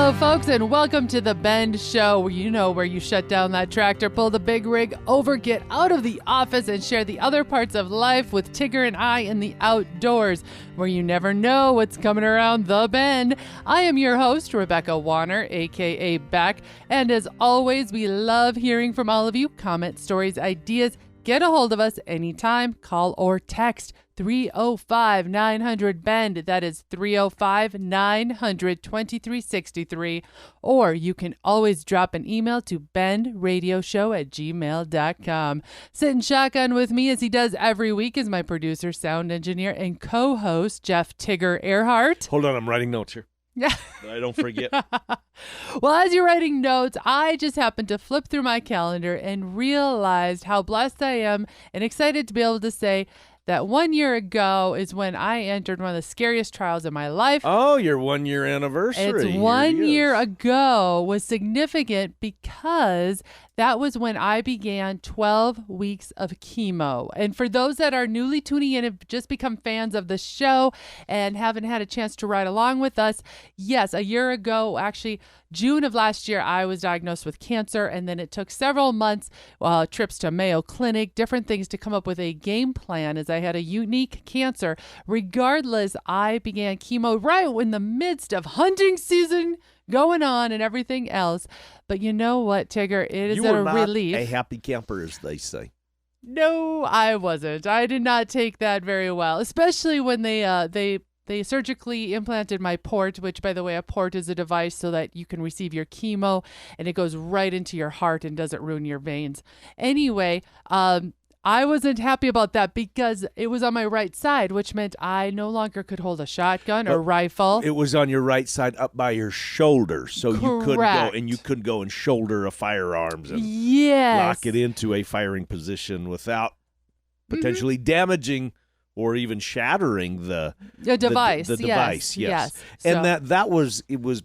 Hello, folks, and welcome to The Bend Show, where you shut down that tractor, pull the big rig over, get out of the office, and share the other parts of life with Tigger and I in the outdoors, where you never know what's coming around the bend. I am your host, Rebecca Wanner, a.k.a. Beck, and as always, we love hearing from all of you. Comments, stories, ideas. Get a hold of us anytime. Call or text 305-900-BEND. That is 305-900-2363. Or you can always drop an email to bendradioshow@gmail.com. Sitting shotgun with me, as he does every week, is my producer, sound engineer, and co-host, Jeff Tigger Erhardt. Hold on, I'm writing notes here. Yeah. I don't forget. Well, as you're writing notes, I just happened to flip through my calendar and realized how blessed I am and excited to be able to say that 1 year ago is when I entered one of the scariest trials of my life. Oh, your 1 year anniversary. It's 1 year ago was significant because that was when I began 12 weeks of chemo. And for those that are newly tuning in and have just become fans of the show and haven't had a chance to ride along with us, yes, a year ago, actually June of last year, I was diagnosed with cancer, and then it took several months, trips to Mayo Clinic, different things to come up with a game plan as I had a unique cancer. Regardless, I began chemo right in the midst of hunting season going on and everything else. But you know what, Tigger? It is a relief. A happy camper, as they say. No, I wasn't. I did not take that very well, especially when they surgically implanted my port, which, by the way, a port is a device so that you can receive your chemo and it goes right into your heart and doesn't ruin your veins. Anyway, I wasn't happy about that because it was on my right side, which meant I no longer could hold a shotgun or rifle. It was on your right side up by your shoulder, so Correct. you could go and shoulder a firearms and Yes. lock it into a firing position without potentially damaging or even shattering the device. The device, yes. And So- it was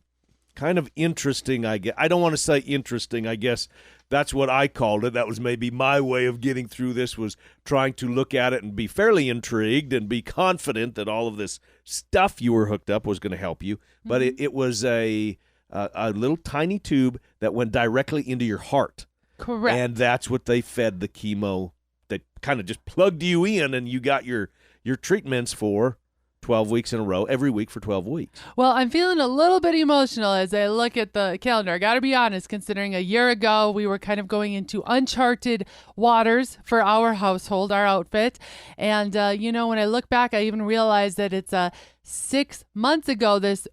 kind of interesting, I guess. I don't want to say interesting, I guess. That's what I called it. That was maybe my way of getting through this, was trying to look at it and be fairly intrigued and be confident that all of this stuff you were hooked up was going to help you. But it was a little tiny tube that went directly into your heart. Correct. And that's what they fed the chemo. They kind of just plugged you in, and you got your treatments for 12 weeks in a row, every week for 12 weeks. Well, I'm feeling a little bit emotional as I look at the calendar. I got to be honest, considering a year ago we were kind of going into uncharted waters for our household, our outfit. And, when I look back, I even realized that it's 6 months ago this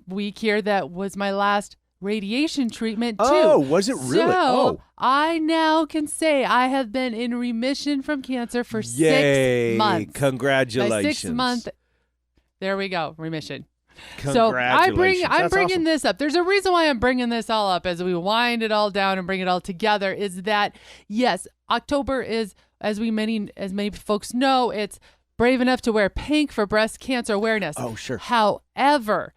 week here that was my last radiation treatment too. Oh, was it really? So I now can say I have been in remission from cancer for Yay. 6 months. Congratulations. My 6 month. There we go. Remission. Congratulations. So I'm bringing awesome. this up. There's a reason why I'm bringing this all up as we wind it all down and bring it all together, is that, yes, October is, as many folks know, it's Brave Enough to Wear Pink for breast cancer awareness. Oh, sure. However,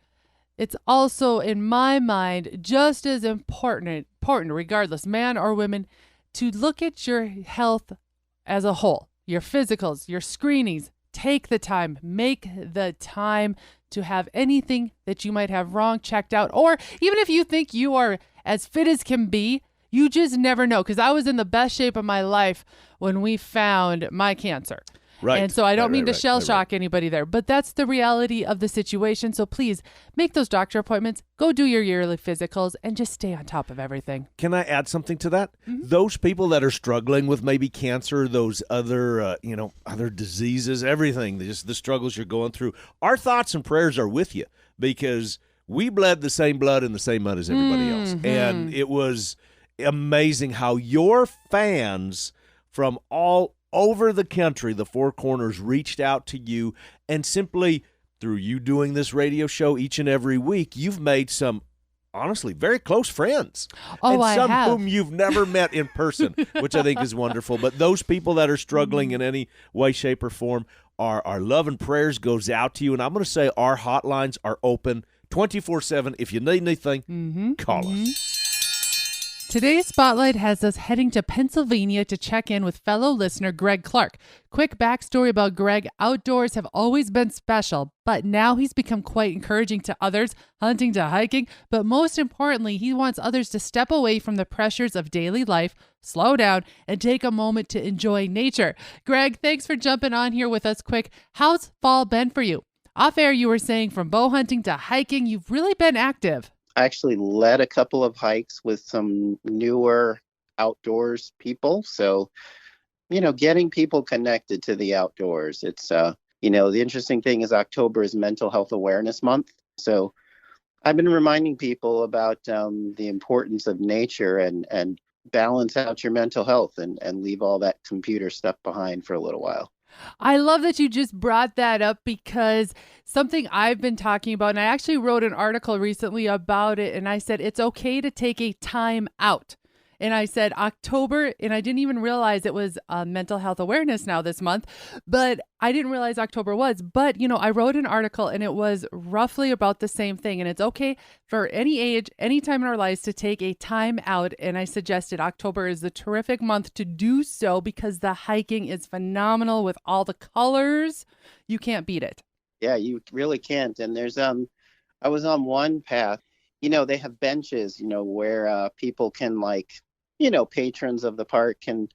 it's also, in my mind, just as important, regardless, man or women, to look at your health as a whole, your physicals, your screenings. Take the time, make the time to have anything that you might have wrong checked out. Or even if you think you are as fit as can be, you just never know. Because I was in the best shape of my life when we found my cancer. Right. And so I don't mean to shell right. shock anybody there, but that's the reality of the situation. So please make those doctor appointments, go do your yearly physicals, and just stay on top of everything. Can I add something to that? Mm-hmm. Those people that are struggling with maybe cancer, those other, other diseases, everything, just the struggles you're going through, our thoughts and prayers are with you, because we bled the same blood in the same mud as everybody else. And it was amazing how your fans from all over the country, the four corners, reached out to you, and simply through you doing this radio show each and every week, you've made some, honestly, very close friends. Oh, and some I have. whom you've never met in person, which I think is wonderful. But those people that are struggling in any way, shape, or form, our love and prayers goes out to you. And I'm going to say our hotlines are open 24/7. If you need anything, call us. Today's Spotlight has us heading to Pennsylvania to check in with fellow listener Greg Clark. Quick backstory about Greg: outdoors have always been special, but now he's become quite encouraging to others, hunting to hiking. But most importantly, he wants others to step away from the pressures of daily life, slow down, and take a moment to enjoy nature. Greg, thanks for jumping on here with us quick. How's fall been for you? Off air, you were saying from bow hunting to hiking, you've really been active. I actually led a couple of hikes with some newer outdoors people. So, getting people connected to the outdoors. It's, the interesting thing is October is Mental Health Awareness Month. So I've been reminding people about the importance of nature and balance out your mental health and leave all that computer stuff behind for a little while. I love that you just brought that up, because something I've been talking about, and I actually wrote an article recently about it, and I said it's okay to take a time out. And I said October, and I didn't even realize it was mental health awareness now this month, but I didn't realize October was. But, I wrote an article and it was roughly about the same thing. And it's okay for any age, any time in our lives to take a time out. And I suggested October is the terrific month to do so because the hiking is phenomenal with all the colors. You can't beat it. Yeah, you really can't. And there's, I was on one path, they have benches, where people can patrons of the park can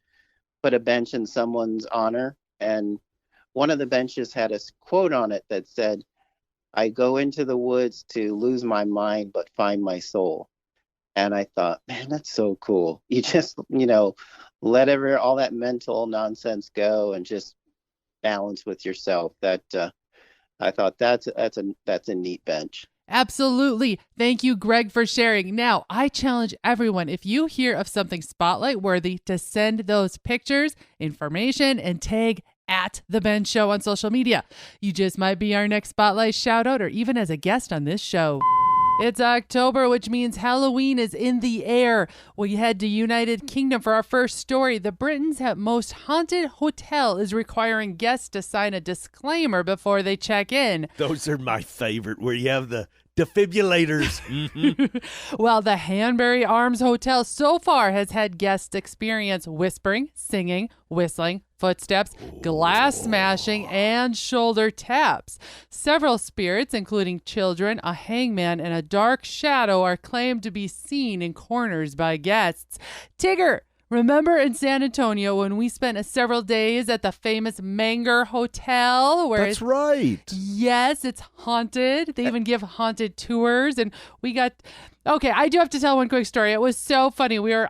put a bench in someone's honor. And one of the benches had a quote on it that said, "I go into the woods to lose my mind, but find my soul." And I thought, man, that's so cool. You just, let all that mental nonsense go and just balance with yourself. That I thought that's a neat bench. Absolutely. Thank you, Greg, for sharing. Now, I challenge everyone, if you hear of something spotlight worthy, to send those pictures, information, and tag at The Ben Show on social media. You just might be our next spotlight shout out or even as a guest on this show. It's October, which means Halloween is in the air. We head to United Kingdom for our first story. The Britain's most haunted hotel is requiring guests to sign a disclaimer before they check in. Those are my favorite, where you have the defibrillators. Mm-hmm. Well, the Hanbury Arms Hotel so far has had guests experience whispering, singing, whistling, footsteps, glass smashing, and shoulder taps. Several spirits, including children, a hangman, and a dark shadow, are claimed to be seen in corners by guests. Tigger, remember in San Antonio when we spent several days at the famous Manger Hotel? That's right. Yes, it's haunted. They even give haunted tours. And we got... Okay, I do have to tell one quick story. It was so funny. We were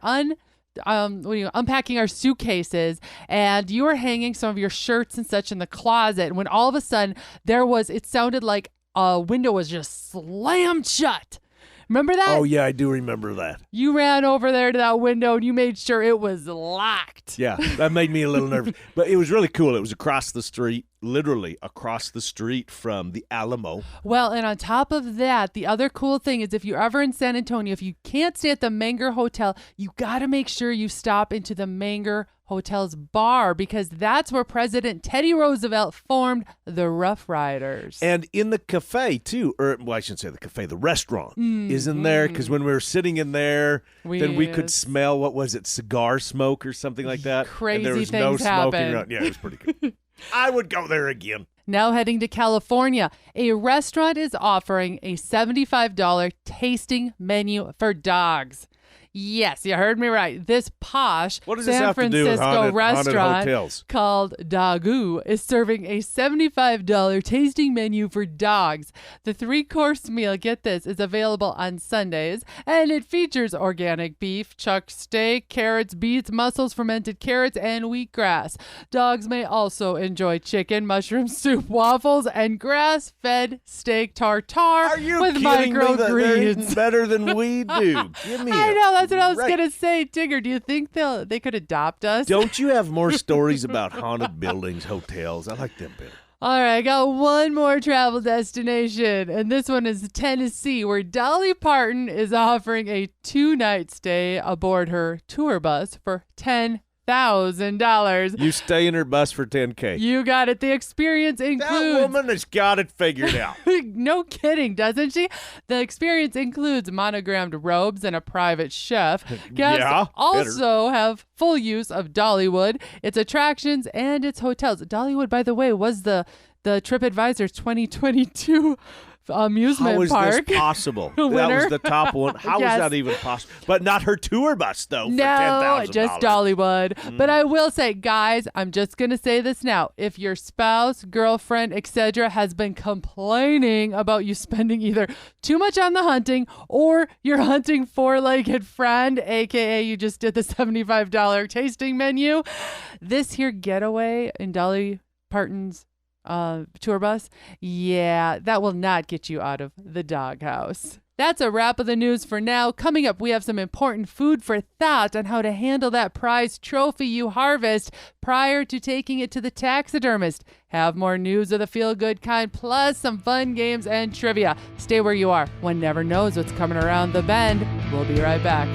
unpacking our suitcases, and you were hanging some of your shirts and such in the closet. And when all of a sudden it sounded like a window was just slammed shut. Remember that? Oh, yeah, I do remember that. You ran over there to that window and you made sure it was locked. Yeah, that made me a little nervous. But it was really cool. It was across the street, literally across the street from the Alamo. Well, and on top of that, the other cool thing is if you're ever in San Antonio, if you can't stay at the Manger Hotel, you got to make sure you stop into the Manger Hotel's bar, because that's where President Teddy Roosevelt formed the Rough Riders. And in the cafe, too, I shouldn't say the cafe, the restaurant is in there, because when we were sitting in there, then we could smell, what was it, cigar smoke or something like that? Crazy and there was things no smoking happen. around. Yeah, it was pretty good. I would go there again. Now heading to California, a restaurant is offering a $75 tasting menu for dogs. Yes, you heard me right. This posh San Francisco restaurant called Dagu is serving a $75 tasting menu for dogs. The 3-course meal, get this, is available on Sundays, and it features organic beef, chuck steak, carrots, beets, mussels, fermented carrots, and wheatgrass. Dogs may also enjoy chicken, mushroom soup, waffles, and grass-fed steak tartare with microgreens. Better than we do. Give me I know, that's what I was going to say. Tigger, do you think they could adopt us? Don't you have more stories about haunted buildings, hotels? I like them better. All right, I got one more travel destination, and this one is Tennessee, where Dolly Parton is offering a 2-night stay aboard her tour bus for $10,000. $10,000. You stay in her bus for $10K. You got it. The experience includes... That woman has got it figured out. No kidding, doesn't she? The experience includes monogrammed robes and a private chef. Guests also have full use of Dollywood, its attractions, and its hotels. Dollywood, by the way, was the TripAdvisor's 2022 amusement park. How is this possible? That was the top one. How is that even possible? But not her tour bus, though, for $10,000. No, just Dollywood. But I will say, guys, I'm just going to say this now. If your spouse, girlfriend, etc. has been complaining about you spending either too much on the hunting or your hunting four-legged friend, a.k.a. you just did the $75 tasting menu, this here getaway in Dolly Parton's tour bus, that will not get you out of the doghouse. That's a wrap of the news for now. Coming up, we have some important food for thought on how to handle that prize trophy you harvest prior to taking it to the taxidermist. Have more news of the feel-good kind, plus some fun games and trivia. Stay where you are. One never knows what's coming around the bend. We'll be right back.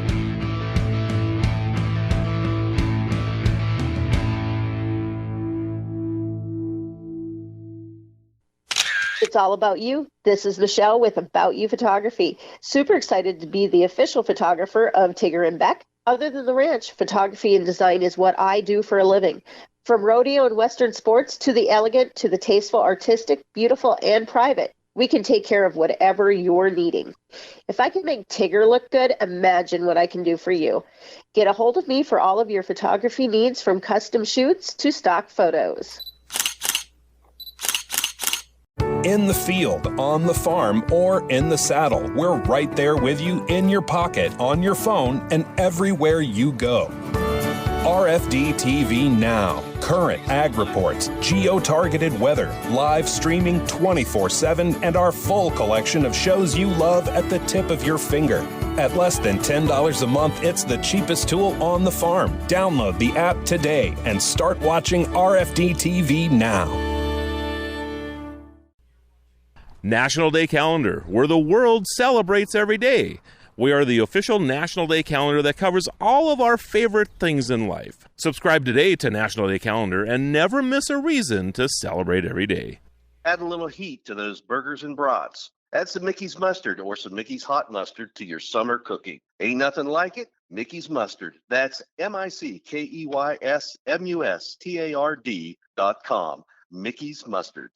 It's all about you. This is Michelle with About You Photography. Super excited to be the official photographer of Tigger and Beck. Other than the ranch, photography and design is what I do for a living. From rodeo and Western sports to the elegant to the tasteful, artistic, beautiful, and private, we can take care of whatever you're needing. If I can make Tigger look good, imagine what I can do for you. Get a hold of me for all of your photography needs, from custom shoots to stock photos. In the field, on the farm, or in the saddle, we're right there with you in your pocket, on your phone, and everywhere you go. RFD TV Now. Current ag reports, geo-targeted weather, live streaming 24/7, and our full collection of shows you love at the tip of your finger. At less than $10 a month, it's the cheapest tool on the farm. Download the app today and start watching RFD TV now. National Day Calendar, where the world celebrates every day. We are the official National Day Calendar that covers all of our favorite things in life. Subscribe today to National Day Calendar and never miss a reason to celebrate every day. Add a little heat to those burgers and brats. Add some Mickey's mustard or some Mickey's hot mustard to your summer cooking. Ain't nothing like it. Mickey's mustard. That's MICKEYSMUSTARD.com. Mickey's mustard.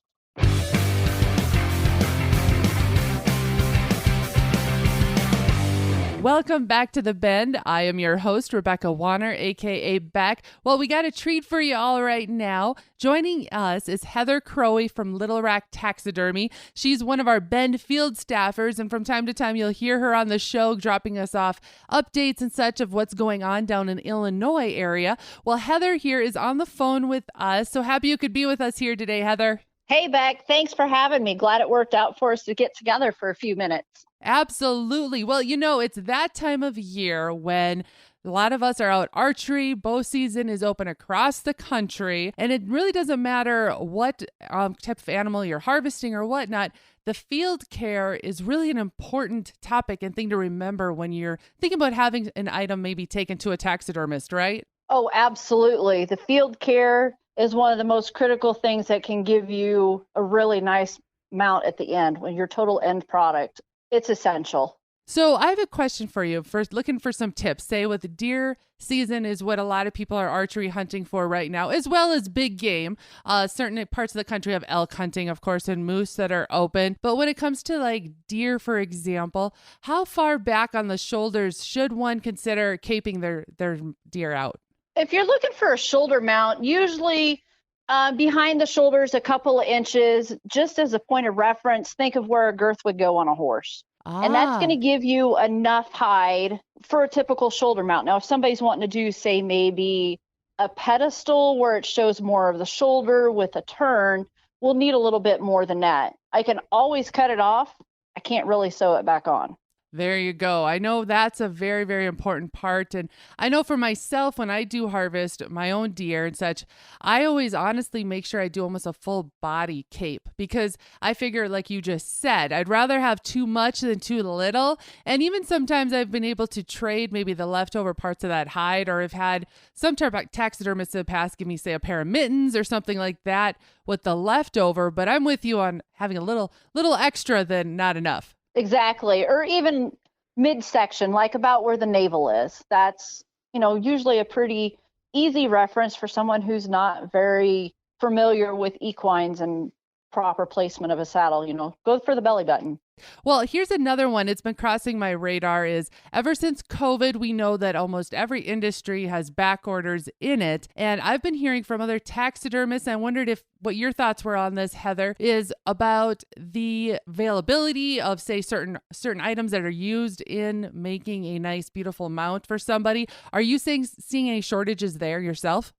Welcome back to The Bend. I am your host, Rebecca Wanner, a.k.a. Beck. Well, we got a treat for you all right now. Joining us is Heather Crowey from Little Rock Taxidermy. She's one of our Bend field staffers, and from time to time, you'll hear her on the show dropping us off updates and such of what's going on down in Illinois area. Well, Heather here is on the phone with us, so happy you could be with us here today, Heather. Hey, Beck. Thanks for having me. Glad it worked out for us to get together for a few minutes. Absolutely. Well, you know, it's that time of year when a lot of us are out archery. Bow season is open across the country, and it really doesn't matter what type of animal you're harvesting or whatnot. The field care is really an important topic and thing to remember when you're thinking about having an item maybe taken to a taxidermist, right? Oh, absolutely. The field care is one of the most critical things that can give you a really nice mount at the end, when your total end product. It's essential. So I have a question for you. First, looking for some tips. Say with the deer season is what a lot of people are archery hunting for right now, as well as big game. Certain parts of the country have elk hunting, of course, and moose that are open. But when it comes to like deer, for example, how far back on the shoulders should one consider caping their deer out? If you're looking for a shoulder mount, usually behind the shoulders, a couple of inches, just as a point of reference, think of where a girth would go on a horse. And that's going to give you enough hide for a typical shoulder mount. Now, if somebody's wanting to do, say, maybe a pedestal where it shows more of the shoulder with a turn, we'll need a little bit more than that. I can always cut it off. I can't really sew it back on. There you go. I know that's a very, very important part. And I know for myself, when I do harvest my own deer and such, I always honestly make sure I do almost a full body cape, because I figure, like you just said, I'd rather have too much than too little. And even sometimes I've been able to trade maybe the leftover parts of that hide, or have had some taxidermist in the past give me, say, a pair of mittens or something like that with the leftover. But I'm with you on having a little extra than not enough. Exactly. Or even midsection, like about where the navel is. That's, usually a pretty easy reference for someone who's not very familiar with equines and proper placement of a saddle. Go for the belly button. Well, here's another one. It's been crossing my radar is ever since COVID, we know that almost every industry has back orders in it. And I've been hearing from other taxidermists. I wondered what your thoughts were on this, Heather, is about the availability of, say, certain items that are used in making a nice, beautiful mount for somebody. Are you seeing any shortages there yourself?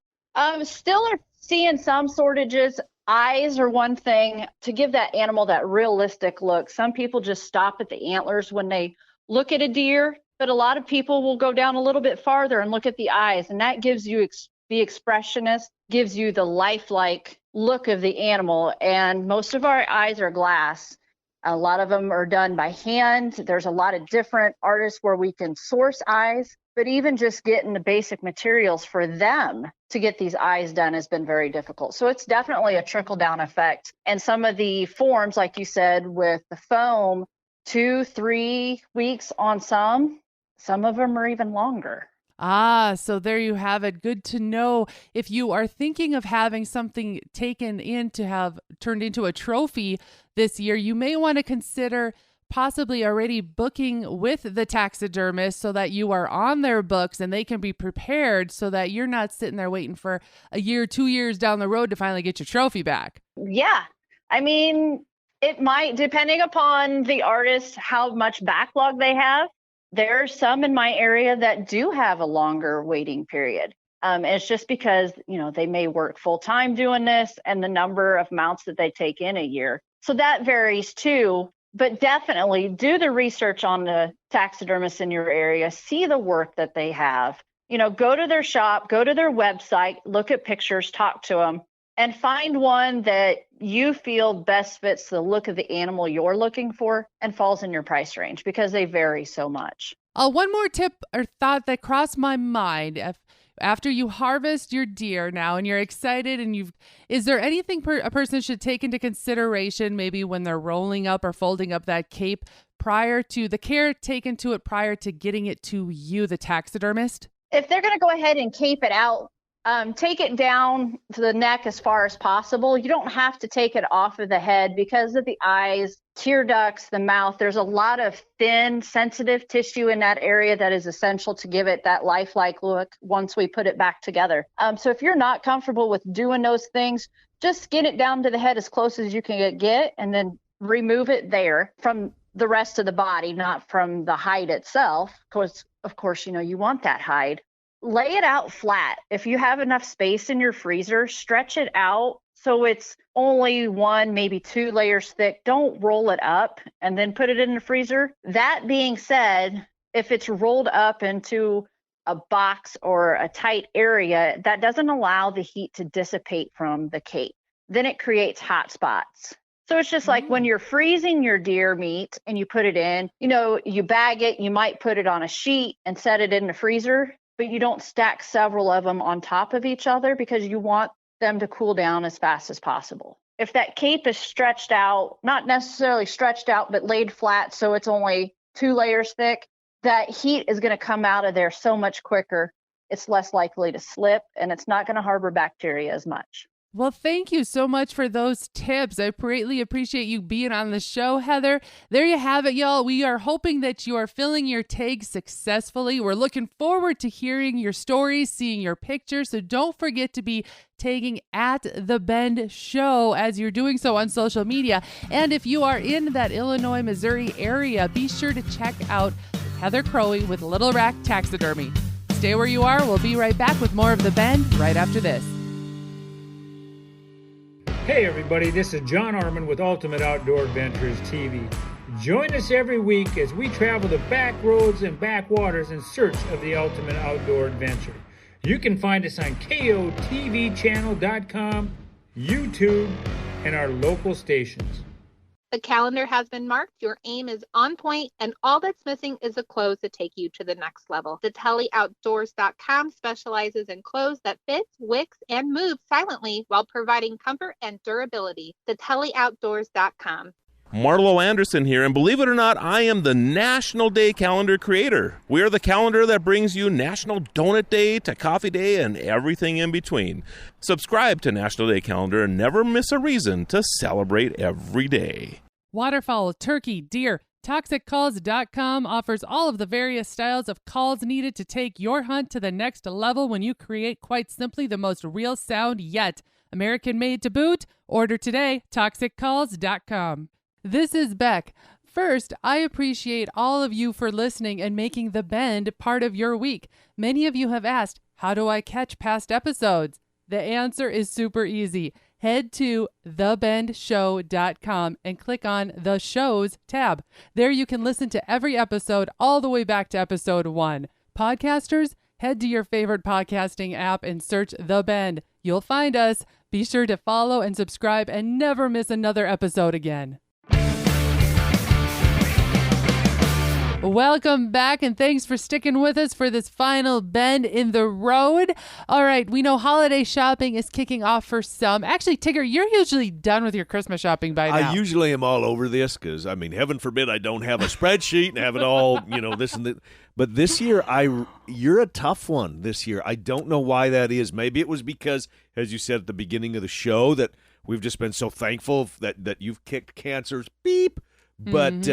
Still are seeing some shortages. Eyes are one thing to give that animal that realistic look. Some people just stop at the antlers when they look at a deer, but a lot of people will go down a little bit farther and look at the eyes, and that gives you the expressionist, gives you the lifelike look of the animal. And most of our eyes are glass. A lot of them are done by hand. There's a lot of different artists where we can source eyes, but even just getting the basic materials for them to get these eyes done has been very difficult. So it's definitely a trickle-down effect. And some of the forms, like you said, with the foam, 2-3 weeks on some of them are even longer. So there you have it. Good to know. If you are thinking of having something taken in to have turned into a trophy this year, you may want to consider possibly already booking with the taxidermist so that you are on their books and they can be prepared so that you're not sitting there waiting for a year, 2 years down the road to finally get your trophy back. Yeah. I mean, it might, depending upon the artist, how much backlog they have. There are some in my area that do have a longer waiting period. It's just because, they may work full time doing this and the number of mounts that they take in a year. So that varies too. But definitely do the research on the taxidermists in your area, see the work that they have, go to their shop, go to their website, look at pictures, talk to them, and find one that you feel best fits the look of the animal you're looking for and falls in your price range, because they vary so much. One more tip or thought that crossed my mind. After you harvest your deer now and you're excited is there anything a person should take into consideration maybe when they're rolling up or folding up that cape prior to the care taken to it prior to getting it to you, the taxidermist? If they're going to go ahead and cape it out, take it down to the neck as far as possible. You don't have to take it off of the head because of the eyes, tear ducts, the mouth. There's a lot of thin, sensitive tissue in that area that is essential to give it that lifelike look once we put it back together. So if you're not comfortable with doing those things, just get it down to the head as close as you can get and then remove it there from the rest of the body, not from the hide itself. Of course, you want that hide. Lay it out flat. If you have enough space in your freezer, stretch it out so it's only 1, maybe 2 layers thick. Don't roll it up and then put it in the freezer. That being said, if it's rolled up into a box or a tight area, that doesn't allow the heat to dissipate from the cape. Then it creates hot spots. So it's just like when you're freezing your deer meat and you put it in, you bag it, you might put it on a sheet and set it in the freezer, but you don't stack several of them on top of each other because you want them to cool down as fast as possible. If that cape is stretched out, not necessarily stretched out, but laid flat so it's only 2 layers thick, that heat is going to come out of there so much quicker. It's less likely to slip and it's not going to harbor bacteria as much. Well, thank you so much for those tips. I greatly appreciate you being on the show, Heather. There you have it, y'all. We are hoping that you are filling your tags successfully. We're looking forward to hearing your stories, seeing your pictures. So don't forget to be tagging at The Bend Show as you're doing so on social media. And if you are in that Illinois, Missouri area, be sure to check out Heather Crowey with Little Rack Taxidermy. Stay where you are. We'll be right back with more of The Bend right after this. Hey everybody, this is John Arman with Ultimate Outdoor Adventures TV. Join us every week as we travel the back roads and backwaters in search of the ultimate outdoor adventure. You can find us on kotvchannel.com, YouTube, and our local stations. The calendar has been marked, your aim is on point, and all that's missing is the clothes to take you to the next level. TheTellyOutdoors.com specializes in clothes that fit, wicks, and move silently while providing comfort and durability. TheTellyOutdoors.com. Marlo Anderson here, and believe it or not, I am the National Day Calendar creator. We are the calendar that brings you National Donut Day to Coffee Day and everything in between. Subscribe to National Day Calendar and never miss a reason to celebrate every day. Waterfowl, turkey, deer. ToxicCalls.com offers all of the various styles of calls needed to take your hunt to the next level when you create quite simply the most real sound yet. American made to boot. Order today, ToxicCalls.com. This is Beck. First, I appreciate all of you for listening and making The Bend part of your week. Many of you have asked, how do I catch past episodes? The answer is super easy. Head to thebendshow.com and click on the shows tab. There you can listen to every episode all the way back to episode 1. Podcasters, head to your favorite podcasting app and search The Bend. You'll find us. Be sure to follow and subscribe and never miss another episode again. Welcome back, and thanks for sticking with us for this final bend in the road. All right, we know holiday shopping is kicking off for some. Actually, Tigger, you're usually done with your Christmas shopping by now. I usually am all over this because, I mean, heaven forbid I don't have a spreadsheet and have it all, this and that. But this year, you're a tough one this year. I don't know why that is. Maybe it was because, as you said at the beginning of the show, that we've just been so thankful that you've kicked cancer's beep. But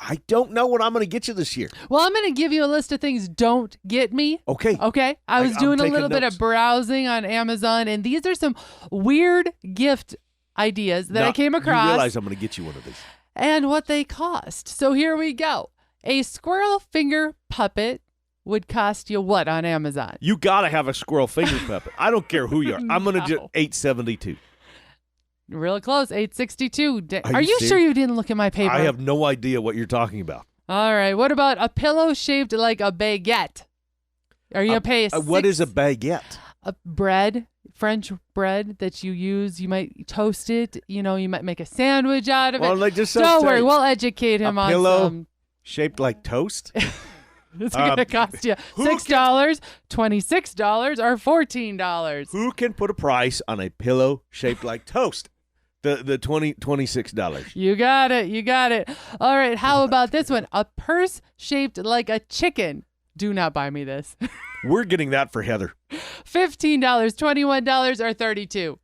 I don't know what I'm going to get you this year. Well, I'm going to give you a list of things don't get me. Okay. I was doing a little bit of browsing on Amazon, and these are some weird gift ideas that I came across. You realize I'm going to get you one of these. And what they cost. So here we go. A squirrel finger puppet would cost you what on Amazon? You got to have a squirrel finger puppet. I don't care who you are. I'm going to do $8.72. Real close, $8.62. Are you serious? sure you didn't look at my paper? I have no idea what you're talking about. All right. What about a pillow shaped like a baguette? Are you going to pay what is a baguette? A bread, French bread that you use. You might toast it. You might make a sandwich out of it. Well, don't worry. We'll educate him on pillow some. Shaped like toast? It's going to cost you $6, $26, or $14. Who can put a price on a pillow shaped like toast? The $26. You got it. All right, how about this one? A purse shaped like a chicken. Do not buy me this. We're getting that for Heather. $15, $21, or $32.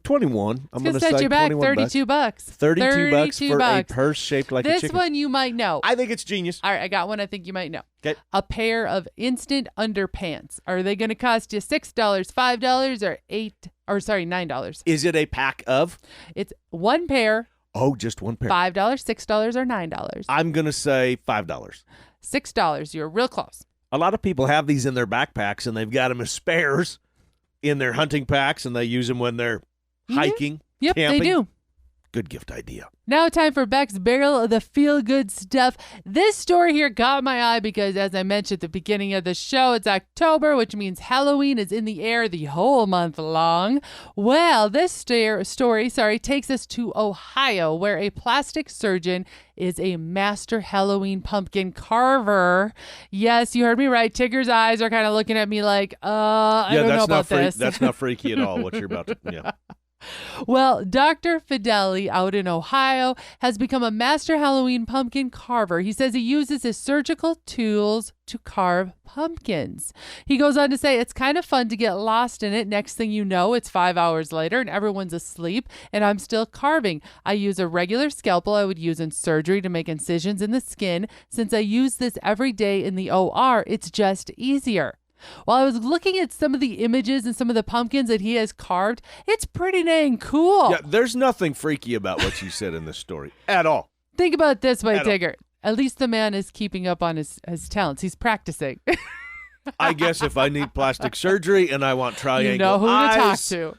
21. I'm going to set you back $32. $32 for a purse shaped like a chicken. This one you might know. I think it's genius. All right, I got one I think you might know. Okay. A pair of instant underpants. Are they going to cost you $6, $5, or $9? Is it a pack of? It's one pair. Oh, just one pair. $5, $6, or $9. I'm going to say $5. $6. You're real close. A lot of people have these in their backpacks, and they've got them as spares in their hunting packs, and they use them when they're hiking, Yep, camping. they do. Good gift idea. Now time for Beck's Barrel of the Feel-Good Stuff. This story here got my eye because, as I mentioned at the beginning of the show, it's October, which means Halloween is in the air the whole month long. Well, this story takes us to Ohio, where a plastic surgeon is a master Halloween pumpkin carver. Yes, you heard me right. Tigger's eyes are kind of looking at me like, I don't know about this. That's not freaky at all, what you're about to, yeah. Well, Dr. Fideli out in Ohio has become a master Halloween pumpkin carver. He says he uses his surgical tools to carve pumpkins. He goes on to say, it's kind of fun to get lost in it. Next thing you know, it's 5 hours later and everyone's asleep and I'm still carving. I use a regular scalpel I would use in surgery to make incisions in the skin. Since I use this every day in the OR, it's just easier. While I was looking at some of the images and some of the pumpkins that he has carved, it's pretty dang cool. Yeah, there's nothing freaky about what you said in this story at all. Think about it this way, Tigger. At least the man is keeping up on his talents. He's practicing. I guess if I need plastic surgery and I want triangle eyes, you know who to talk to.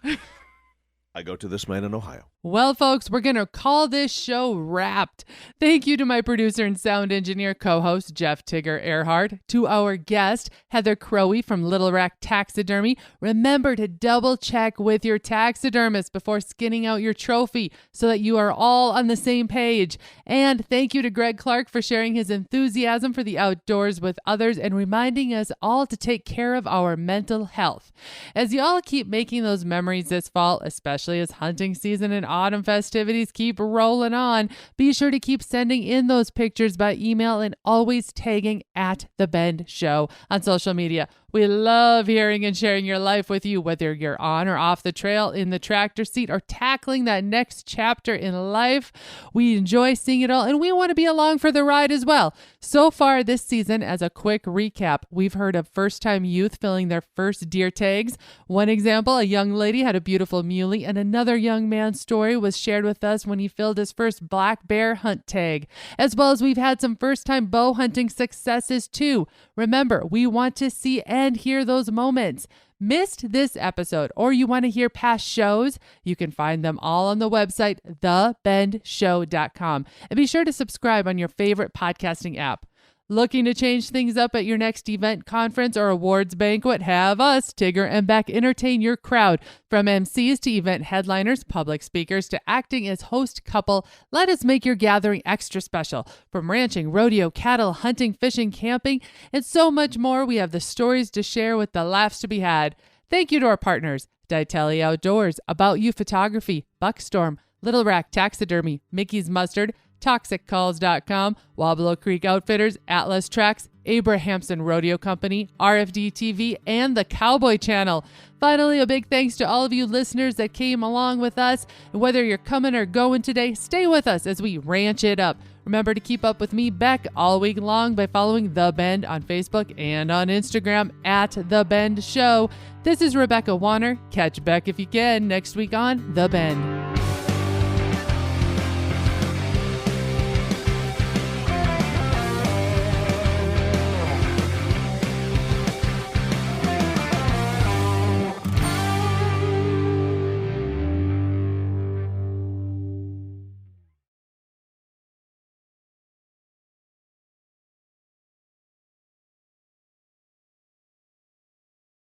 I go to this man in Ohio. Well, folks, we're going to call this show wrapped. Thank you to my producer and sound engineer co-host, Jeff Tigger Erhardt. To our guest, Heather Crowey from Little Rack Taxidermy. Remember to double check with your taxidermist before skinning out your trophy so that you are all on the same page. And thank you to Greg Clark for sharing his enthusiasm for the outdoors with others and reminding us all to take care of our mental health. As y'all keep making those memories this fall, especially as hunting season and autumn festivities keep rolling on, be sure to keep sending in those pictures by email and always tagging at The Bend Show on social media. We love hearing and sharing your life with you, whether you're on or off the trail, in the tractor seat, or tackling that next chapter in life. We enjoy seeing it all, and we want to be along for the ride as well. So far this season, as a quick recap, we've heard of first-time youth filling their first deer tags. One example, a young lady had a beautiful muley, and another young man's story was shared with us when he filled his first black bear hunt tag. As well as we've had some first-time bow hunting successes too. Remember, we want to see and hear those moments. Missed this episode or you want to hear past shows, you can find them all on the website, thebendshow.com. And be sure to subscribe on your favorite podcasting app. Looking to change things up at your next event, conference, or awards banquet? Have us, Tigger and Beck, entertain your crowd. From MCs to event headliners, public speakers, to acting as host couple, let us make your gathering extra special. From ranching, rodeo, cattle, hunting, fishing, camping, and so much more, we have the stories to share with the laughs to be had. Thank you to our partners, Ditali Outdoors, About You Photography, Buckstorm, Little Rack Taxidermy, Mickey's Mustard, ToxicCalls.com, Wabalo Creek Outfitters, Atlas Tracks, Abrahamson Rodeo Company, RFD TV, and the Cowboy Channel. Finally, a big thanks to all of you listeners that came along with us. And whether you're coming or going today, stay with us as we ranch it up. Remember to keep up with me, Beck, all week long by following The Bend on Facebook and on Instagram at The Bend Show. This is Rebecca Wanner. Catch Beck if you can next week on The Bend.